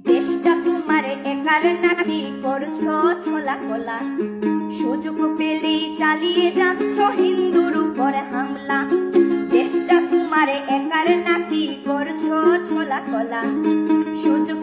দেশটা তোমার একার নাকি করছো ছোলা কোলা, সুযোগ পেলেই চালিয়ে যাচ্ছ হিন্দুর উপর হামলা। দেশটা তোমার একার নাকি করছো ছোলা কোলা, সুযোগ